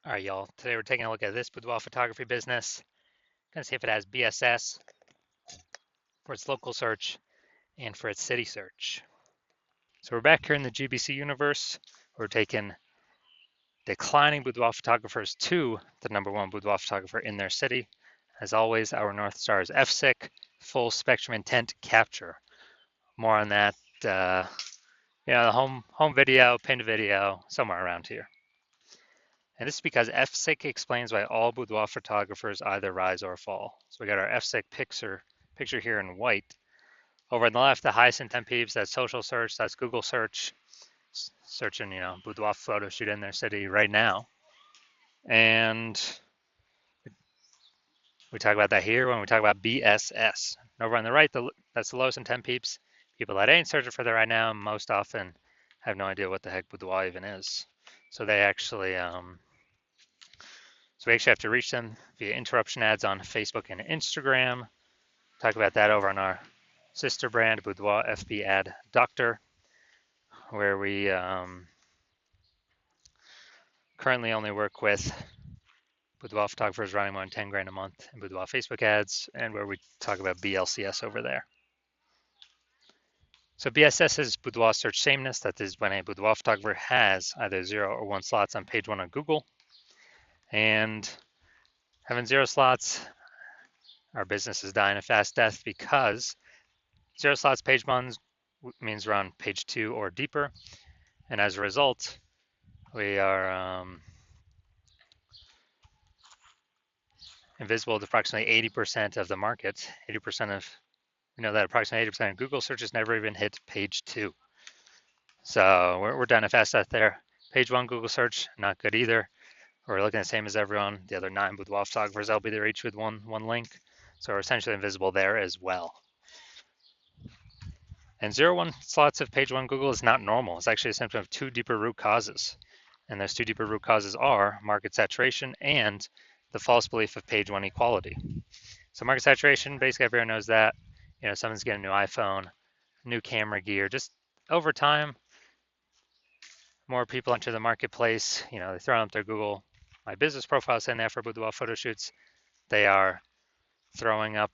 All right, y'all. Today we're taking a look at this boudoir photography business. Gonna see if it has BSS for its local search and for its city search. So we're back here in the GBC universe. We're taking declining boudoir photographers to the #1 boudoir photographer in their city. As always, our North Star is FSIC, full spectrum intent capture. More on that, the home video, pinned video, somewhere around here. And this is because FSIC explains why all boudoir photographers either rise or fall. So we got our FSIC picture here in white. Over on the left, the highest intent peeps, that's social search, that's Google search, searching, boudoir photo shoot in their city right now. And we talk about that here when we talk about BSS. And over on the right, that's the lowest intent peeps, people that ain't searching for that right now, most often have no idea what the heck boudoir even is. So they actually, So we actually have to reach them via interruption ads on Facebook and Instagram. Talk about that over on our sister brand, Boudoir FB Ad Doctor, where we currently only work with boudoir photographers running more than 10 grand a month in boudoir Facebook ads, and where we talk about BLCS over there. So BSS is boudoir search sameness. That is when a boudoir photographer has either 0 or 1 slots on page 1 on Google. And having 0 slots, our business is dying a fast death because 0 slots page 1 means we're on page 2 or deeper. And as a result, we are invisible to approximately 80% of the market. 80% of, that approximately 80% of Google searches never even hit page 2. So we're down a fast death there. Page 1 Google search, not good either. We're looking the same as everyone. The other 9 boudoir photographers, I'll be there each with one link. So we're essentially invisible there as well. And 0-1 slots of page 1 Google is not normal. It's actually a symptom of 2 deeper root causes. And those 2 deeper root causes are market saturation and the false belief of page 1 equality. So market saturation, basically everyone knows that. Someone's getting a new iPhone, new camera gear. Just over time, more people enter the marketplace. They throw up their Google My Business profile saying they have for boudoir photo shoots. They are throwing up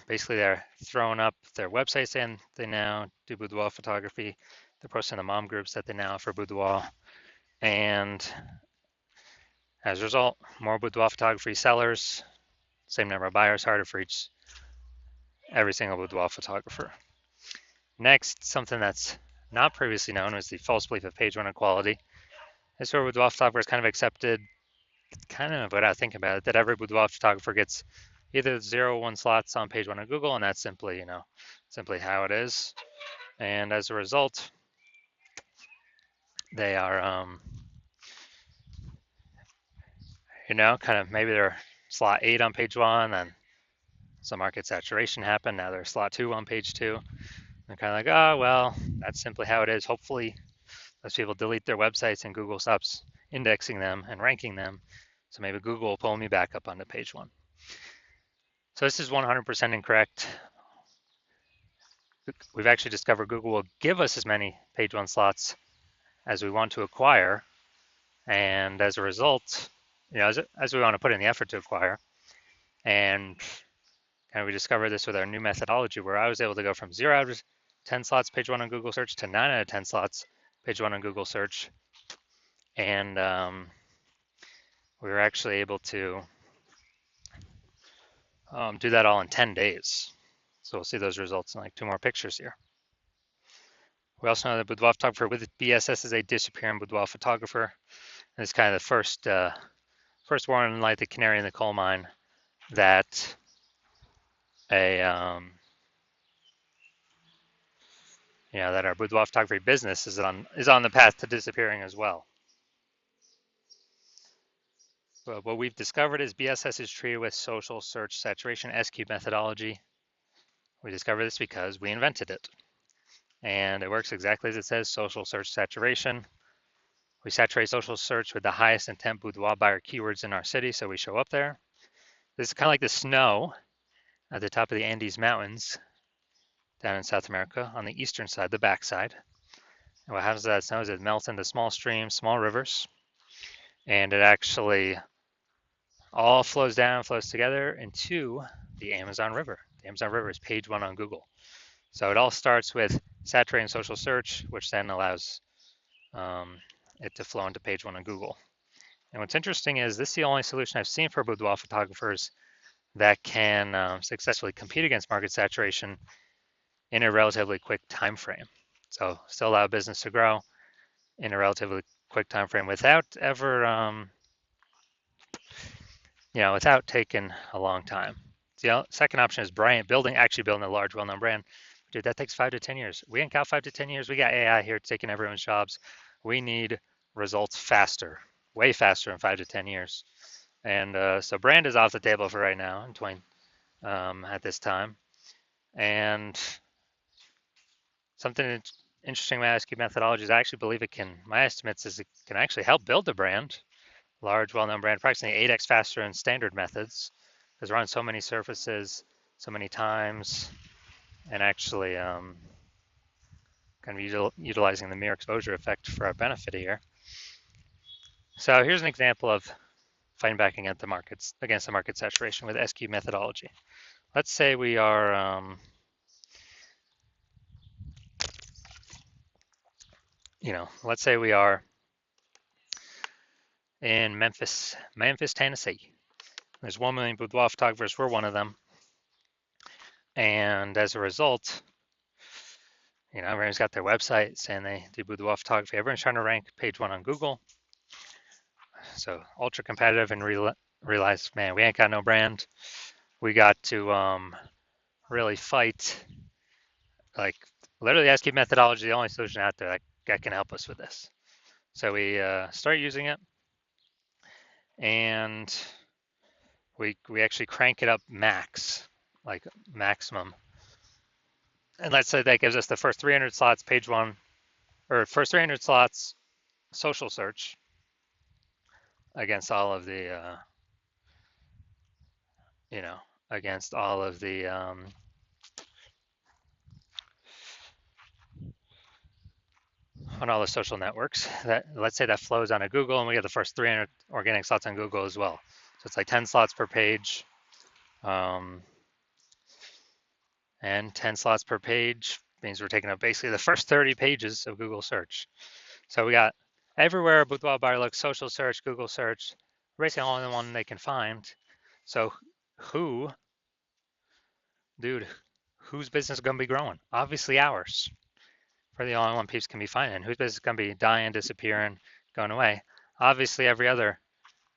basically they're throwing up their websites saying they now do boudoir photography. They're posting the mom groups that they now offer boudoir. And as a result, more boudoir photography sellers, same number of buyers, harder for every single boudoir photographer. Next, something that's not previously known is the false belief of page 1 equality. This is where boudoir photographers kind of accepted, kind of without thinking about it, that every boudoir photographer gets either 0 or 1 slots on page 1 of Google, and that's simply, simply how it is. And as a result, they are, kind of maybe they're slot 8 on page 1, and some market saturation happened. Now they're slot 2 on page 2. They're kind of like, oh, well, that's simply how it is. Hopefully, those people delete their websites and Google stops indexing them and ranking them. So maybe Google will pull me back up onto page 1. So this is 100% incorrect. We've actually discovered Google will give us as many page 1 slots as we want to acquire. And as a result, as we want to put in the effort to acquire. And we discovered this with our new methodology where I was able to go from 0 out of 10 slots page 1 on Google search to 9 out of 10 slots page 1 on Google search. And we were actually able to do that all in 10 days. So we'll see those results in like 2 more pictures here. We also know that boudoir photographer with BSS is a disappearing boudoir photographer. And it's kind of the first warning light, the canary in the coal mine, that that our boudoir photography business is on the path to disappearing as well. But what we've discovered is BSS is treated with social search saturation SQ methodology. We discovered this because we invented it. And it works exactly as it says, social search saturation. We saturate social search with the highest intent boudoir buyer keywords in our city, so we show up there. This is kind of like the snow at the top of the Andes Mountains down in South America on the eastern side, the backside. And what happens to that snow is it melts into small streams, small rivers, and it actually all flows down, flows together into the Amazon River. The Amazon River is page one on Google. So it all starts with saturating social search, which then allows it to flow into page one on Google. And what's interesting is this is the only solution I've seen for boudoir photographers that can successfully compete against market saturation in a relatively quick time frame. So still allow business to grow in a relatively quick time frame without ever, without taking a long time. The second option is actually building a large, well-known brand. Dude, that takes 5 to 10 years. We ain't got 5 to 10 years. We got AI here taking everyone's jobs. We need results faster, way faster in 5 to 10 years. And so brand is off the table for right now at this time. And something interesting about SQ methodologies, I actually believe my estimates is it can actually help build a brand, large, well-known brand, approximately 8x faster than standard methods, because we're on so many surfaces, so many times, and actually kind of utilizing the mere exposure effect for our benefit here. So here's an example of fighting back against the market saturation with SQ methodology. Let's say we are, let's say we are in Memphis, Tennessee. There's 1 million boudoir photographers. We're one of them. And as a result, everyone's got their website saying they do boudoir photography. Everyone's trying to rank page one on Google. So ultra competitive, and realize, man, we ain't got no brand. We got to really fight. Like literally, SQ methodology, the only solution out there that can help us with this. So we start using it, and we actually crank it up maximum. And let's say that gives us the first 300 slots page one, or first 300 slots social search against all of the, against all of the on all the social networks. Let's say that flows onto Google, and we get the first 300 organic slots on Google as well. So it's like 10 slots per page, and 10 slots per page means we're taking up basically the first 30 pages of Google search. So we got everywhere a boudoir buyer looks: social search, Google search, basically all in the one they can find. So whose business is going to be growing? Obviously ours. We're the only one people can be finding. Whose business is going to be dying, disappearing, going away? Obviously every other,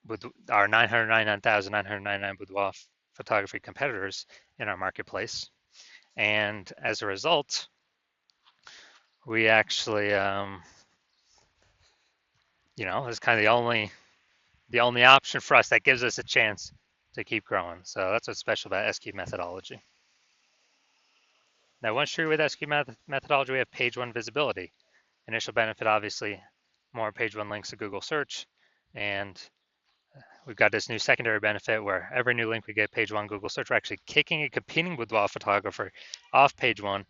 with our 999,999 boudoir photography competitors in our marketplace. And as a result, we actually, it's kind of the only option for us that gives us a chance to keep growing. So that's what's special about SQ methodology. Now, once you're with SQ methodology, we have page one visibility. Initial benefit, obviously, more page one links to Google search. And we've got this new secondary benefit where every new link we get page one Google search, we're actually kicking a competing boudoir photographer off page one,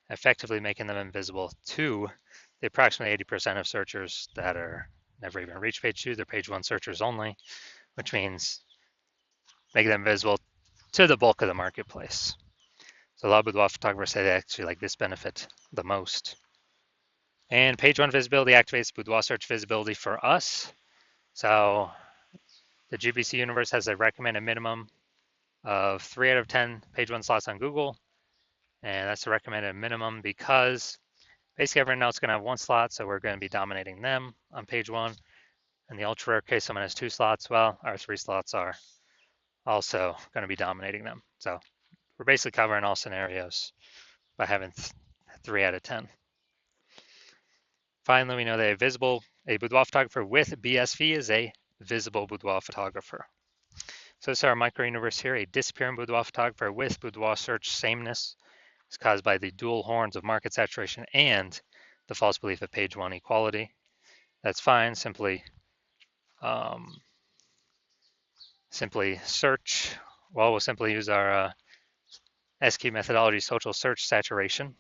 effectively making them invisible to the approximately 80% of searchers that are never even reached page two. They're page one searchers only, which means making them visible to the bulk of the marketplace. So a lot of boudoir photographers say they actually like this benefit the most. And page one visibility activates boudoir search visibility for us. So the GBC universe has a recommended minimum of 3 out of 10 page one slots on Google. And that's the recommended minimum because basically everyone else is going to have one slot, so we're going to be dominating them on page one. In the ultra rare case, someone has 2 slots. Well, our 3 slots are also going to be dominating them. So we're basically covering all scenarios by having 3 out of 10. Finally, we know that a boudoir photographer with BSV is a visible boudoir photographer. So this is our micro universe here. A disappearing boudoir photographer with boudoir search sameness is caused by the dual horns of market saturation and the false belief of page one equality. That's fine. Simply search. Well, we'll simply use our SQ methodology social search saturation.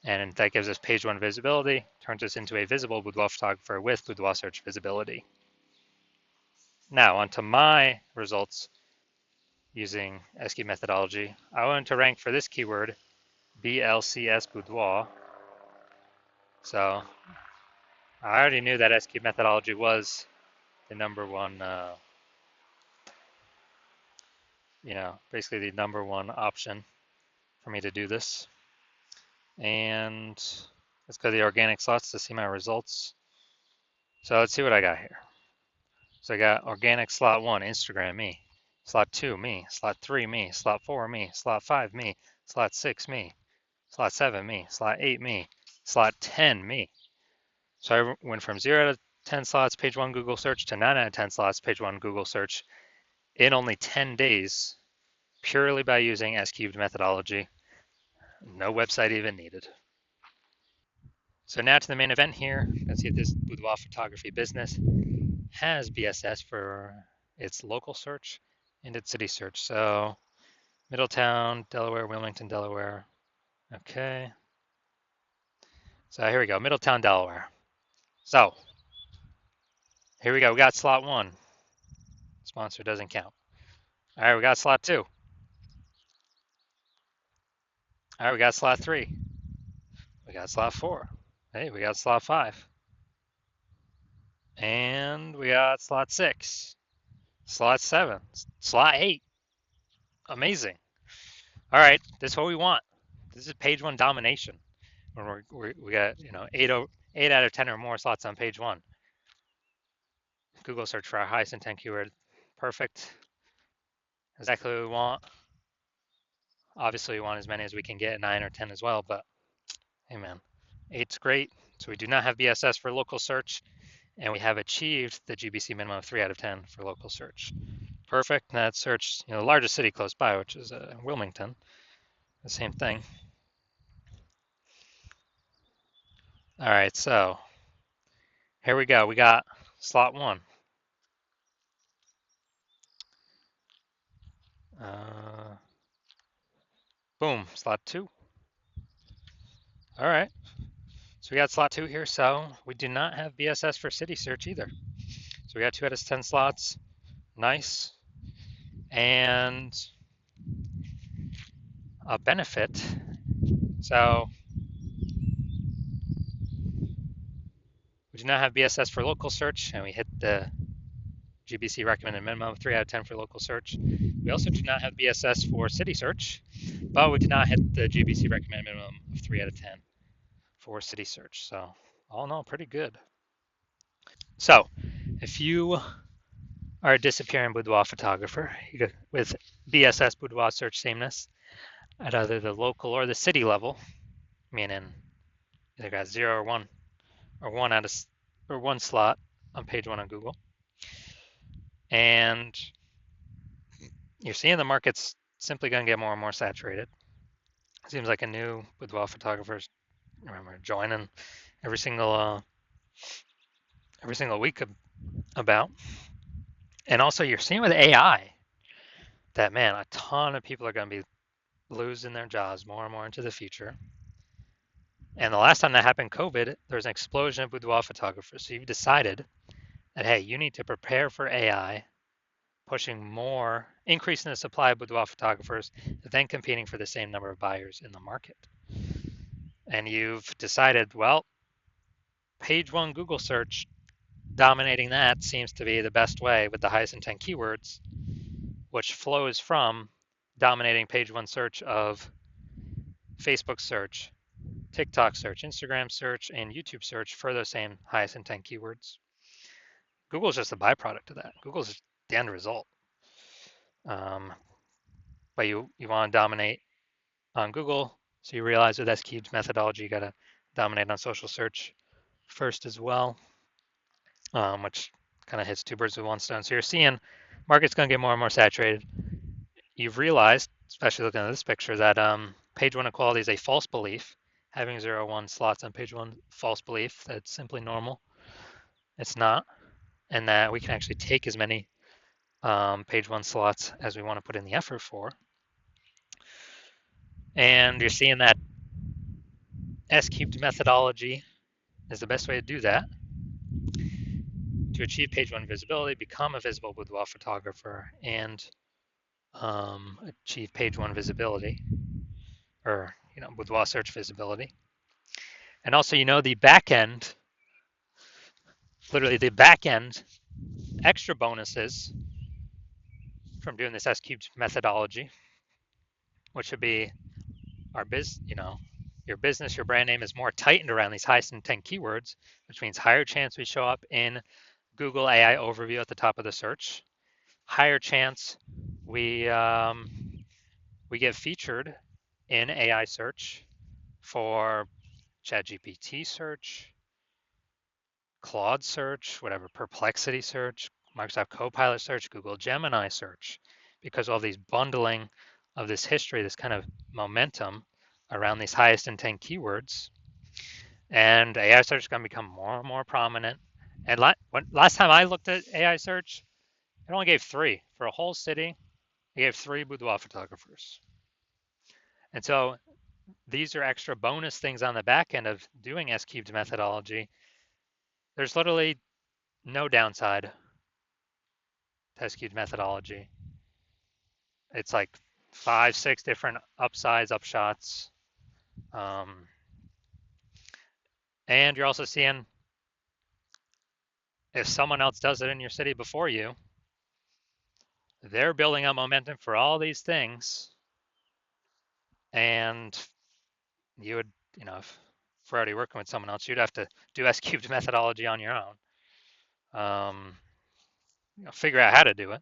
And that gives us page one visibility, turns us into a visible boudoir photographer with boudoir search visibility. Now onto my results using SQ methodology. I wanted to rank for this keyword BLCS boudoir. So I already knew that SQ methodology was the number one, basically the number one option for me to do this. And let's go to the organic slots to see my results. So let's see what I got here. So I got organic slot 1, Instagram, me. Slot 2, me. Slot 3, me. Slot 4, me. Slot 5, me. Slot 6, me. Slot 7, me. Slot 8, me. Slot 10, me. So I went from 0 out of 10 slots, page 1 Google search, to 9 out of 10 slots, page 1 Google search in only 10 days, purely by using S-cubed methodology. No website even needed. So now to the main event here. Let's see if this boudoir photography business has BSS for its local search and its city search. So Middletown, Delaware, Wilmington, Delaware. Okay. So here we go, Middletown, Delaware. So here we go, we got slot 1. Sponsor doesn't count. All right, we got slot 2. All right, we got slot 3. We got slot 4. Hey, we got slot 5. And we got slot 6. Slot 7. Slot 8. Amazing. All right, this is what we want. This is page 1 domination. When we got 8 out of 10 or more slots on page 1. Google search for our highest intent keyword. Perfect. Exactly what we want. Obviously, we want as many as we can get, 9 or 10 as well, but hey man, 8's great. So we do not have BSS for local search, and we have achieved the GBC minimum of 3 out of 10 for local search. Perfect. And that search, the largest city close by, which is Wilmington, the same thing. All right, so here we go. We got slot 1. Boom, slot 2. All right. So we got slot 2 here. So we do not have BSS for city search either. So we got 2 out of 10 slots. Nice. And a benefit. So we do not have BSS for local search, and we hit the GBC recommended minimum of 3 out of 10 for local search. We also do not have BSS for city search, but we did not hit the GBC recommended minimum of 3 out of 10 for city search. So all in all, pretty good. So if you are a disappearing boudoir photographer with BSS boudoir search sameness at either the local or the city level, meaning either got 0 or 1, or 1 slot on page 1 on Google, and you're seeing the market's simply going to get more and more saturated. It seems like a new boudoir photographers joining every single week about. And also you're seeing with AI that, man, a ton of people are going to be losing their jobs more and more into the future. And the last time that happened, COVID, there was an explosion of boudoir photographers. So you've decided that, hey, you need to prepare for AI, pushing more, increasing the supply of boudoir photographers, then competing for the same number of buyers in the market. And you've decided, well, page 1 Google search, dominating that seems to be the best way with the highest intent keywords, which flows from dominating page 1 search of Facebook search, TikTok search, Instagram search, and YouTube search for those same highest intent keywords. Google's just a byproduct of that. Google's the end result. But you want to dominate on Google, so you realize with S-cubed methodology, you got to dominate on social search first as well, which kind of hits 2 birds with 1 stone. So you're seeing market's going to get more and more saturated. You've realized, especially looking at this picture, that page 1 equality is a false belief. Having 0, 1 slots on page 1, false belief. That's simply normal. It's not. And that we can actually take as many page 1 slots as we want to put in the effort for. And you're seeing that S-cubed methodology is the best way to do that. To achieve page one visibility, become a visible boudoir photographer and achieve page one visibility, or boudoir search visibility. And also, the back end, literally the back end extra bonuses from doing this S-cubed methodology, which would be your business, your brand name is more tightened around these highest intent keywords, which means higher chance we show up in Google AI overview at the top of the search, higher chance we get featured in AI search for ChatGPT search, Claude search, whatever, Perplexity search, Microsoft Copilot search, Google Gemini search, because all these bundling of this history, this kind of momentum around these highest intent keywords. And AI search is going to become more and more prominent. And last time I looked at AI search, it only gave 3 for a whole city. It gave 3 boudoir photographers. And so these are extra bonus things on the back end of doing S-cubed methodology. There's literally no downside to S-cubed methodology. It's like 5, 6 different upsides, upshots. And you're also seeing if someone else does it in your city before you, they're building up momentum for all these things. And you would, if we're already working with someone else, you'd have to do S-cubed methodology on your own. Figure out how to do it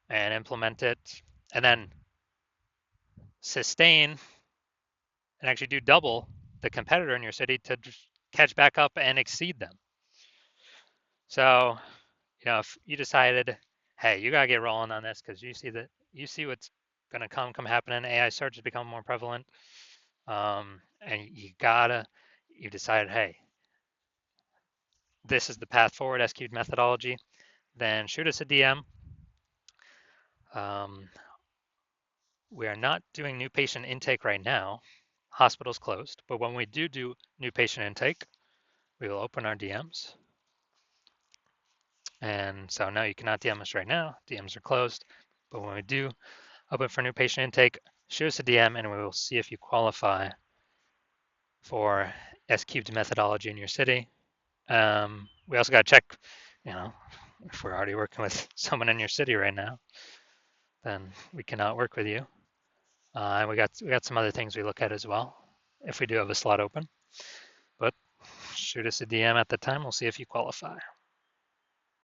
and implement it, and then sustain and actually do double the competitor in your city to catch back up and exceed them. So, if you decided, hey, you gotta get rolling on this because you see what's gonna come happening. AI search has become more prevalent, and you decided, hey, this is the path forward, S-cubed methodology. Then shoot us a DM. We are not doing new patient intake right now. Hospital's closed, but when we do new patient intake, we will open our DMs. And so no, you cannot DM us right now. DMs are closed, but when we do open for new patient intake, shoot us a DM and we will see if you qualify for S-cubed methodology in your city. We also got to check, if we're already working with someone in your city right now, then we cannot work with you. And we got some other things we look at as well if we do have a slot open. But shoot us a DM at the time. We'll see if you qualify.